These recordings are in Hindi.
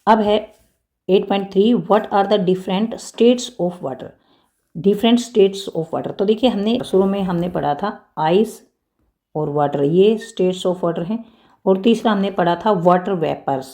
अब है 8.3 what are the different states of water. Different states of water, तो देखिए हमने शुरू में हमने पढ़ा था आइस और वाटर, ये स्टेट्स ऑफ वाटर हैं। और तीसरा हमने पढ़ा था वाटर वेपर्स।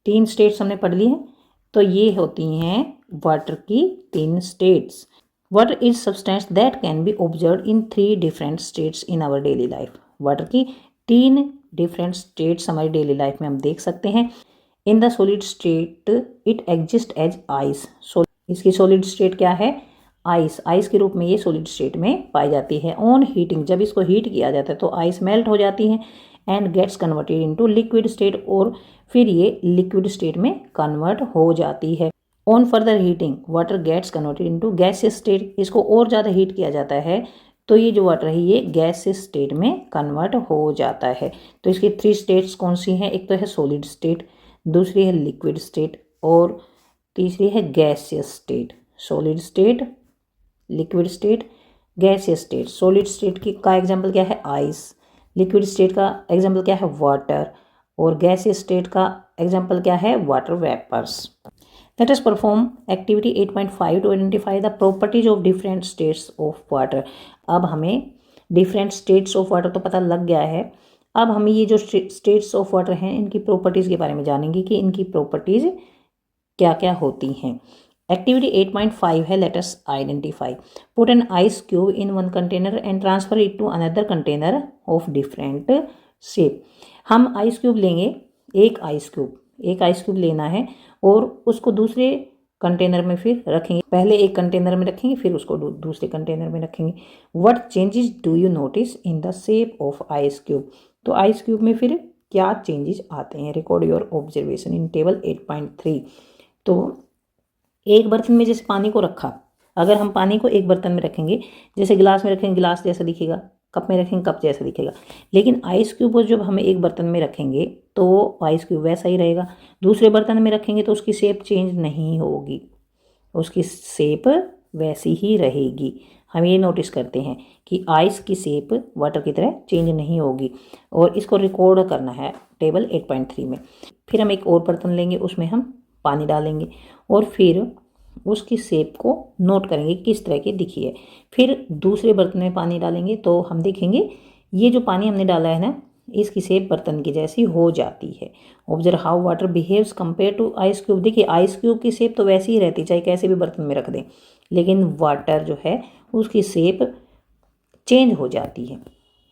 3 स्टेट्स हमने पढ़ ली हैं। तो ये होती हैं वाटर की 3 states. Water is substance that can be observe in 3 different states in our daily life. Water की 3 डिफरेंट स्टेट्स हमारी डेली लाइफ में हम देख सकते हैं। In the solid state it exist as ice. इसकी सॉलिड स्टेट क्या है? आइस। आइस के रूप में ये सॉलिड स्टेट में पाई जाती है। ऑन हीटिंग, जब इसको हीट किया जाता है तो आइस मेल्ट हो जाती है and gets converted into liquid state, और फिर ये लिक्विड स्टेट में कन्वर्ट हो जाती है। On further heating water gets converted into gaseous state. इसको और ज़्यादा हीट किया जाता है तो ये जो वाटर है ये गैसियस स्टेट में कन्वर्ट हो जाता है। तो इसकी 3 स्टेट्स कौन सी हैं? एक तो है सॉलिड स्टेट, दूसरी है लिक्विड स्टेट, और तीसरी है gaseous state. Solid state, liquid state, gaseous state. Solid state की का एग्जांपल क्या है? आइस। लिक्विड स्टेट का एग्जांपल क्या है? वाटर। और गैसियस स्टेट का एग्जांपल क्या है? Water vapours. Let us perform activity 8.5 to identify the properties of different states of water. अब हमें डिफरेंट स्टेट्स ऑफ वाटर तो पता लग गया है। अब हम ये जो स्टेट्स ऑफ वाटर हैं इनकी प्रॉपर्टीज़ के बारे में जानेंगे कि इनकी प्रॉपर्टीज़ क्या क्या होती हैं। एक्टिविटी 8.5 है let us identify. Put an ice cube in one container and transfer it to another container of different shape. हम आइस क्यूब लेंगे, एक आइस क्यूब लेना है और उसको दूसरे कंटेनर में फिर रखेंगे। पहले एक कंटेनर में रखेंगे फिर उसको दूसरे कंटेनर में रखेंगे। What changes do you notice in the shape of ice cube. तो आइस क्यूब में फिर क्या चेंजेस आते हैं? Record your observation in table 8.3। तो एक बर्तन में जैसे पानी को रखा, अगर हम पानी को एक बर्तन में रखेंगे, जैसे गिलास में रखेंगे गिलास जैसा दिखेगा, कप में रखेंगे कप जैसा दिखेगा, लेकिन आइस क्यूब को जब हम एक बर्तन में रखेंगे तो आइस क्यूब वैसा ही रहेगा। दूसरे बर्तन में रखेंगे तो उसकी शेप चेंज नहीं होगी, उसकी शेप वैसी ही रहेगी। हम ये नोटिस करते हैं कि आइस की शेप वाटर की तरह चेंज नहीं होगी। और इसको रिकॉर्ड करना है टेबल 8.3 में। फिर हम एक और बर्तन लेंगे, उसमें हम पानी डालेंगे और फिर उसकी शेप को नोट करेंगे किस तरह की दिखी है। फिर दूसरे बर्तन में पानी डालेंगे तो हम देखेंगे ये जो पानी हमने डाला है ना, इसकी शेप बर्तन की जैसी हो जाती है। Observe how water behaves compare to ice cube. देखिए आइस क्यूब की शेप तो वैसी ही रहती चाहे कैसे भी बर्तन में रख दें, लेकिन वाटर जो है उसकी शेप चेंज हो जाती है।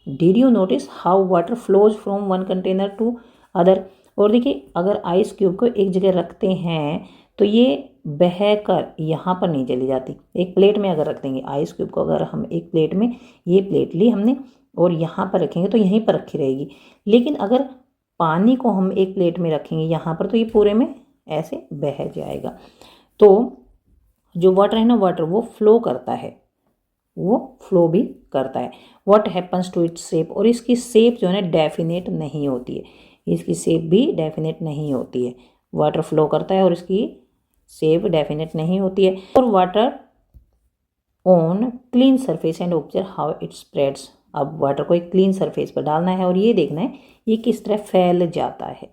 Did you notice how water flows from one container to other. और देखिए अगर आइस क्यूब को एक जगह रखते हैं तो ये बह कर यहाँ पर नहीं चली जाती। एक प्लेट में अगर रख देंगे आइस क्यूब को, अगर हम एक प्लेट में, ये प्लेट ली हमने और यहाँ पर रखेंगे तो यहीं पर रखी रहेगी। लेकिन अगर पानी को हम एक प्लेट में रखेंगे यहाँ पर तो ये पूरे में ऐसे बह जाएगा। तो जो वाटर है ना, वाटर वो फ्लो करता है, वो फ्लो भी करता है। What happens to its shape. और इसकी शेप जो है ना डेफिनेट नहीं होती है, इसकी शेप भी डेफिनेट नहीं होती है। वाटर फ्लो करता है और इसकी शेप डेफिनेट नहीं होती है। और water on clean surface and observe how it spreads. अब वाटर को एक क्लीन सरफेस पर डालना है और ये देखना है ये किस तरह फैल जाता है।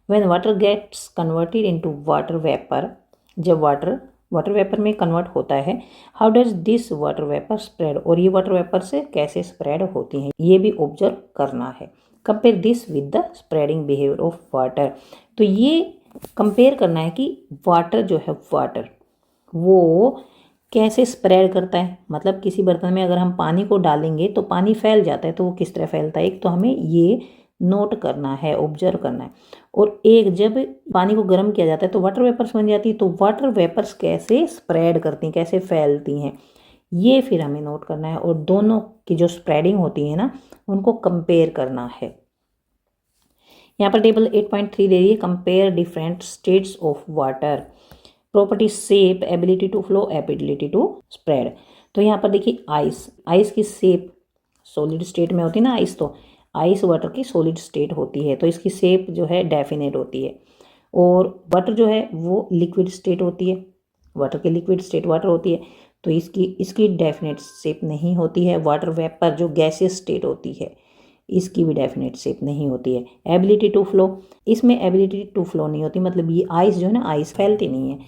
When water gets converted into water vapour, जब वाटर वेपर में कन्वर्ट होता है, how does this water vapour spread. और ये वाटर वेपर से कैसे स्प्रेड होती हैं ये भी ऑब्जर्व करना है। Compare this with the spreading behaviour of water. तो ये कंपेयर करना है कि वाटर जो है, वाटर वो कैसे स्प्रेड करता है। मतलब किसी बर्तन में अगर हम पानी को डालेंगे तो पानी फैल जाता है, तो वो किस तरह फैलता है, एक तो हमें ये नोट करना है, ऑब्जर्व करना है। और एक जब पानी को गर्म किया जाता है तो वाटर वेपर्स बन जाती है, तो वाटर वेपर्स कैसे स्प्रेड करती हैं, कैसे फैलती हैं, ये फिर हमें नोट करना है। और दोनों की जो स्प्रेडिंग होती है ना उनको कंपेयर करना है। यहाँ पर टेबल 8.3 दे रही है, compare different states of water, property shape, ability to flow, ability to spread. तो यहाँ पर देखिए आइस की शेप सॉलिड स्टेट में होती है ना आइस, तो आइस वाटर की सॉलिड स्टेट होती है तो इसकी शेप जो है डेफिनेट होती है। और वाटर जो है वो लिक्विड स्टेट होती है, वाटर की लिक्विड स्टेट वाटर होती है तो इसकी डेफिनेट शेप नहीं होती है। वाटर वेपर जो गैसियस स्टेट होती है इसकी भी डेफिनेट शेप नहीं होती है। एबिलिटी टू फ्लो, इसमें एबिलिटी टू फ्लो नहीं होती, मतलब ये आइस जो है ना, आइस फैलती नहीं है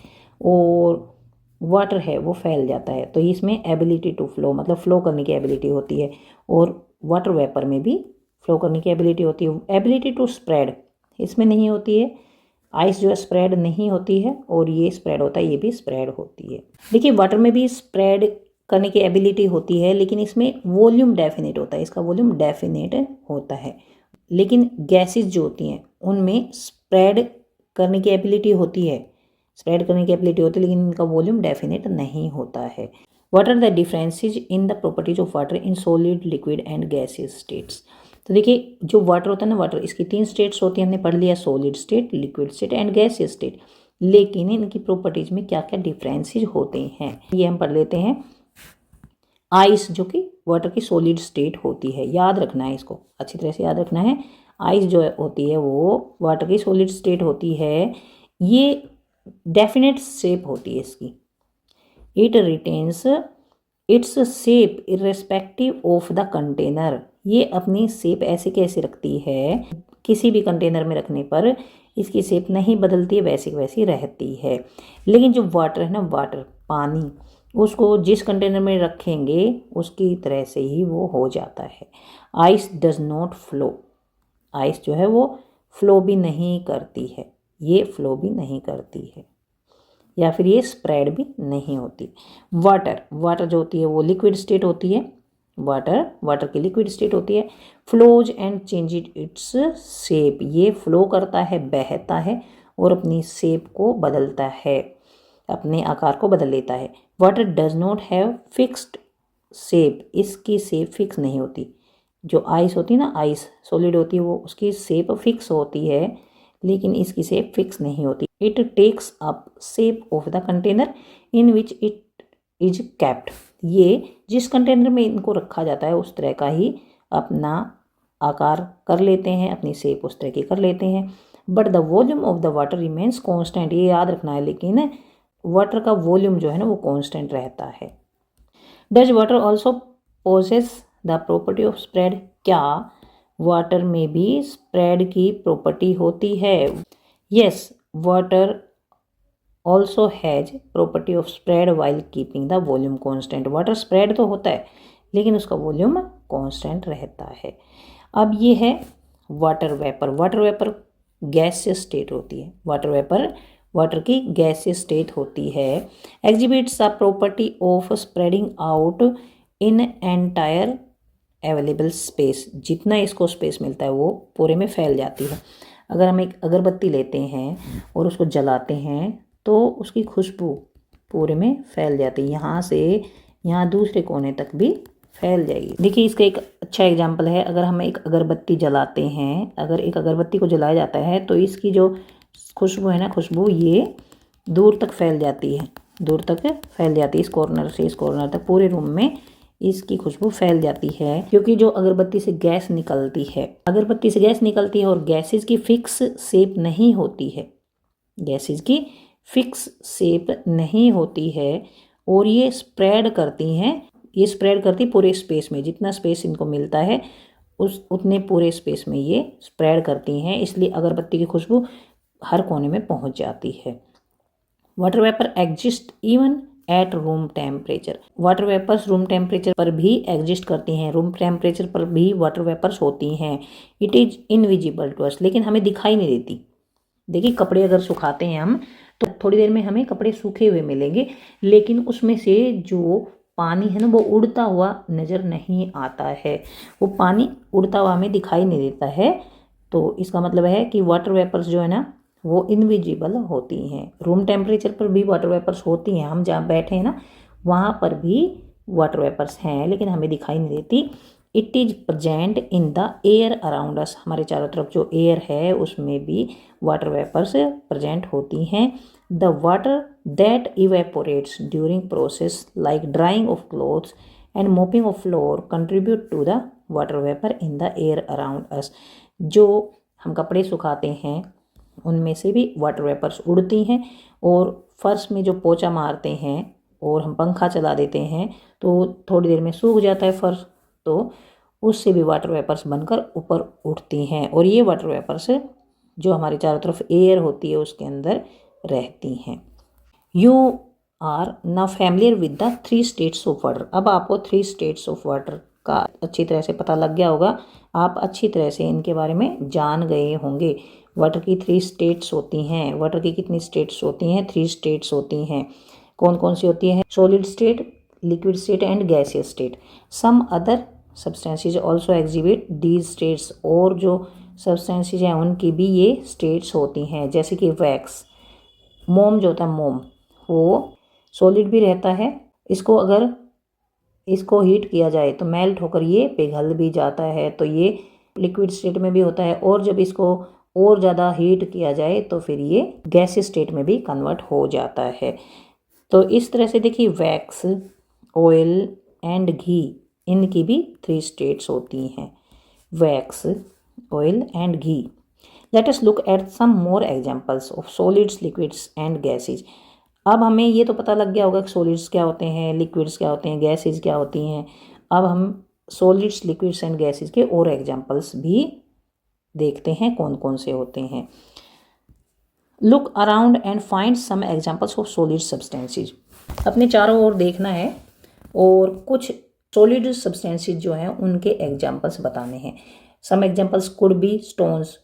और वाटर है वो फैल जाता है। तो इसमें एबिलिटी टू फ्लो मतलब फ्लो करने की एबिलिटी होती है, और वाटर वेपर में भी फ्लो करने की एबिलिटी होती है। एबिलिटी टू स्प्रेड इसमें नहीं होती है, आइस जो है स्प्रेड नहीं होती है, और ये स्प्रेड होता है, ये भी स्प्रेड होती है। देखिए वाटर में भी स्प्रेड करने की एबिलिटी होती है, लेकिन इसमें वॉल्यूम डेफिनेट होता है, इसका वॉल्यूम डेफिनेट होता है। लेकिन गैसेस जो होती हैं उनमें स्प्रेड करने की एबिलिटी होती है, स्प्रेड करने की एबिलिटी होती है, लेकिन इनका वॉल्यूम डेफिनेट नहीं होता है। What are the differences in the properties of water in solid, liquid and gaseous states. तो देखिए जो वाटर होता है ना, वाटर इसकी 3 स्टेट्स होती हैं, हमने पढ़ लिया, solid state, liquid state and gaseous state. लेकिन इनकी प्रॉपर्टीज में क्या क्या डिफरेंसेस होते हैं ये हम पढ़ लेते हैं। आइस जो कि वाटर की सॉलिड स्टेट होती है, याद रखना है, इसको अच्छी तरह से याद रखना है। आइस जो होती है वो वाटर की सॉलिड स्टेट होती है, ये डेफिनेट शेप होती है इसकी। It retains its shape irrespective of the container, ये अपनी शेप ऐसे कैसे रखती है, किसी भी कंटेनर में रखने पर इसकी शेप नहीं बदलती है, वैसी वैसी रहती है। लेकिन जो वाटर है ना, वाटर पानी, उसको जिस कंटेनर में रखेंगे उसकी तरह से ही वो हो जाता है। Ice does not flow, ice जो है वो फ्लो भी नहीं करती है, ये फ्लो भी नहीं करती है, या फिर ये स्प्रेड भी नहीं होती। वाटर, वाटर जो होती है वो लिक्विड स्टेट होती है, वाटर की लिक्विड स्टेट होती है। Flows and change its shape, ये फ्लो करता है, बहता है और अपनी शेप को बदलता है, अपने आकार को बदल लेता है। Water does not have fixed shape, इसकी शेप फिक्स नहीं होती। जो आइस होती है ना, आइस सॉलिड होती है, वो उसकी शेप फिक्स होती है, लेकिन इसकी शेप फिक्स नहीं होती। It takes up shape of the container in which it is kept, ये जिस कंटेनर में इनको रखा जाता है उस तरह का ही अपना आकार कर लेते हैं, अपनी शेप उस तरह की कर लेते हैं। But the volume of the water remains constant, ये याद रखना है, लेकिन वाटर का वॉल्यूम जो है ना वो कॉन्स्टेंट रहता है। Does water also possess the property of spread, क्या वाटर में भी स्प्रेड की प्रॉपर्टी होती है? Yes, water also has property of spread while keeping the volume constant. Water spread तो होता है लेकिन उसका वॉल्यूम कॉन्स्टेंट रहता है। अब ये है water vapour. Water vapour gaseous state होती है, वाटर वेपर वाटर की गैसियस स्टेट होती है। Exhibits the property of spreading out in entire available space, जितना इसको स्पेस मिलता है वो पूरे में फैल जाती है। अगर हम एक अगरबत्ती लेते हैं और उसको जलाते हैं तो उसकी खुशबू पूरे में फैल जाती है, यहाँ से यहाँ दूसरे कोने तक भी फैल जाएगी। देखिए इसका एक अच्छा एग्जाम्पल है, अगर हम एक अगरबत्ती जलाते हैं, अगर एक अगरबत्ती को जलाया जाता है तो इसकी जो खुशबू है ना, खुशबू ये दूर तक फैल जाती है, दूर तक फैल जाती है, इस कॉर्नर से इस कॉर्नर तक पूरे रूम में इसकी खुशबू फैल जाती है, क्योंकि जो अगरबत्ती से गैस निकलती है, अगरबत्ती से गैस निकलती है और गैसेस की फिक्स शेप नहीं होती है, गैसेस की फिक्स शेप नहीं होती है और ये स्प्रेड करती हैं, ये स्प्रेड करती पूरे स्पेस में, जितना स्पेस इनको मिलता है उस उतने पूरे स्पेस में ये स्प्रेड करती हैं, इसलिए अगरबत्ती की खुशबू हर कोने में पहुंच जाती है। Water vapour exist even at room temperature, water vapours room temperature पर भी एग्जिस्ट करती हैं, रूम टेम्परेचर पर भी वाटर वेपर्स होती हैं। It is invisible to us, लेकिन हमें दिखाई नहीं देती। देखिए कपड़े अगर सुखाते हैं हम तो थोड़ी देर में हमें कपड़े सूखे हुए मिलेंगे, लेकिन उसमें से जो पानी है ना वो उड़ता हुआ नज़र नहीं आता है, वो पानी उड़ता हुआ हमें दिखाई नहीं देता है। तो इसका मतलब है कि वाटर वेपर्स जो है ना वो इनविजिबल होती हैं। रूम टेम्परेचर पर भी वाटर वेपर्स होती हैं, हम जहाँ बैठे हैं ना वहाँ पर भी वाटर वेपर्स हैं, लेकिन हमें दिखाई नहीं देती। It is present in the air around अस, हमारे चारों तरफ जो एयर है उसमें भी वाटर वेपर्स प्रजेंट होती हैं। The water that evaporates during process like drying of clothes and mopping of floor contribute to the water vapour in the air around us, जो हम कपड़े सुखाते हैं उनमें से भी वाटर वेपर्स उड़ती हैं, और फर्श में जो पोछा मारते हैं और हम पंखा चला देते हैं तो थोड़ी देर में सूख जाता है फर्श, तो उससे भी वाटर वेपर्स बनकर ऊपर उठती हैं और ये वाटर वेपर्स जो हमारे चारों तरफ एयर होती है उसके अंदर रहती हैं। You are now familiar with the 3 states of water. अब आपको 3 स्टेट्स ऑफ वाटर का अच्छी तरह से पता लग गया होगा, आप अच्छी तरह से इनके बारे में जान गए होंगे। वाटर की 3 स्टेट्स होती हैं। वाटर की कितनी स्टेट्स होती हैं? 3 स्टेट्स होती हैं। कौन कौन सी होती हैं? Solid state, liquid state and gaseous state. Some other substances also exhibit these states. और जो सब्सटेंसेज हैं उनकी भी ये स्टेट्स होती हैं, जैसे कि वैक्स, मोम जो होता है मोम, वो सॉलिड भी रहता है। इसको हीट किया जाए तो मेल्ट होकर ये पिघल भी जाता है, तो ये लिक्विड स्टेट में भी होता है। और जब इसको और ज़्यादा हीट किया जाए तो फिर ये गैसियस स्टेट में भी कन्वर्ट हो जाता है। तो इस तरह से देखिए वैक्स, ऑयल एंड घी, इनकी भी 3 स्टेट्स होती हैं, wax, oil and ghee. Let us look at some more examples of solids, liquids and gases. अब हमें ये तो पता लग गया होगा कि सॉलिड्स क्या होते हैं, लिक्विड्स क्या होते हैं, गैसेज क्या होती हैं। अब हम सॉलिड्स, लिक्विड्स एंड गैसेज के और एग्जांपल्स भी देखते हैं कौन कौन से होते हैं। Look around and find some examples of solid substances. अपने चारों ओर देखना है और कुछ सॉलिड सब्सटेंसेज जो हैं उनके एग्जांपल्स बताने हैं। Some examples could be stones.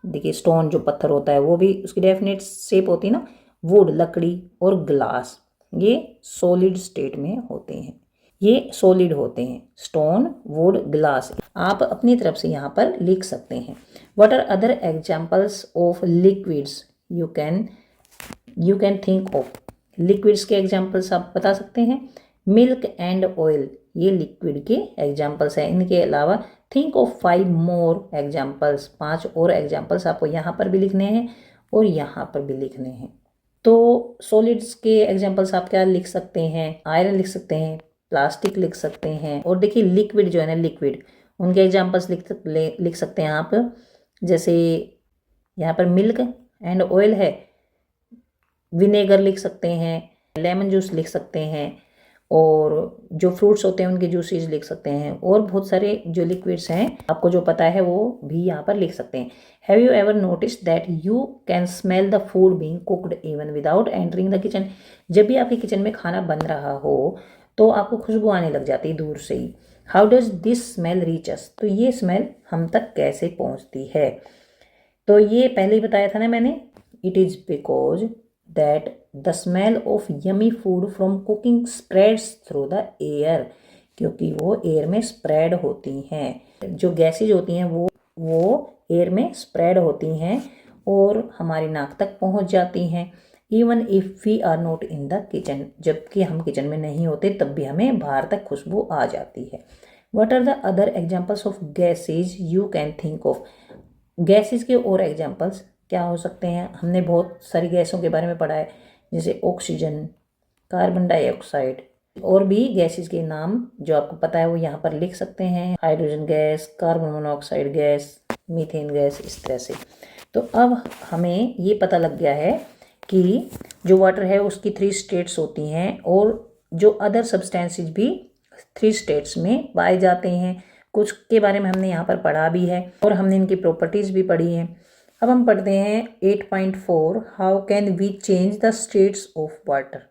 देखिए स्टोन जो पत्थर होता है वो भी उसकी डेफिनेट शेप होती है ना, वुड लकड़ी, और ग्लास, ये सॉलिड स्टेट में होते हैं, ये सॉलिड होते हैं। स्टोन, वुड, ग्लास आप अपनी तरफ से यहाँ पर लिख सकते हैं। What are other examples of liquids you can think of. Liquids के एग्जांपल्स आप बता सकते हैं। मिल्क एंड ऑयल, ये लिक्विड के एग्जांपल्स हैं। इनके अलावा थिंक ऑफ 5 मोर एग्जांपल्स, 5 और एग्जांपल्स आपको यहाँ पर भी लिखने हैं और यहाँ पर भी लिखने हैं। तो सॉलिड्स के एग्जांपल्स आप क्या लिख सकते हैं? आयरन लिख सकते हैं, प्लास्टिक लिख सकते हैं। और देखिए लिक्विड जो है ना, लिक्विड, उनके एग्जांपल्स लिख सकते हैं आप। जैसे यहाँ पर मिल्क एंड ऑयल है, विनेगर लिख सकते हैं, लेमन जूस लिख सकते हैं, और जो फ्रूट्स होते हैं उनके जूसेस लिख सकते हैं। और बहुत सारे जो लिक्विड्स हैं आपको जो पता है वो भी यहाँ पर लिख सकते हैं। Have you ever notice that you can smell the food being cooked even without entering the kitchen. जब भी आपके किचन में खाना बन रहा हो तो आपको खुशबू आने लग जाती है दूर से ही। How does this smell reach us. तो ये स्मेल हम तक कैसे पहुँचती है? तो ये पहले ही बताया था ना मैंने, it is because that the smell of yummy food from cooking spreads through the air, क्योंकि वो एयर में स्प्रेड होती हैं। जो गैसेज होती हैं वो एयर में स्प्रेड होती हैं और हमारी नाक तक पहुंच जाती हैं। Even if we are not in the kitchen, जबकि हम किचन में नहीं होते तब भी हमें बाहर तक खुशबू आ जाती है। What are the other examples of gases you can think of. Gases के और एग्जाम्पल्स क्या हो सकते हैं? हमने बहुत सारी गैसों के बारे में पढ़ा है, जैसे ऑक्सीजन, कार्बन डाइऑक्साइड, और भी गैसेस के नाम जो आपको पता है वो यहाँ पर लिख सकते हैं। Hydrogen gas, carbon monoxide gas, methane gas, इस तरह से। तो अब हमें ये पता लग गया है कि जो वाटर है उसकी 3 स्टेट्स होती हैं और जो अदर सब्सटेंसेज भी 3 स्टेट्स में पाए जाते हैं। कुछ के बारे में हमने यहाँ पर पढ़ा भी है और हमने इनकी प्रॉपर्टीज़ भी पढ़ी हैं। अब हम पढ़ते हैं 8.4 how can we change the states of water.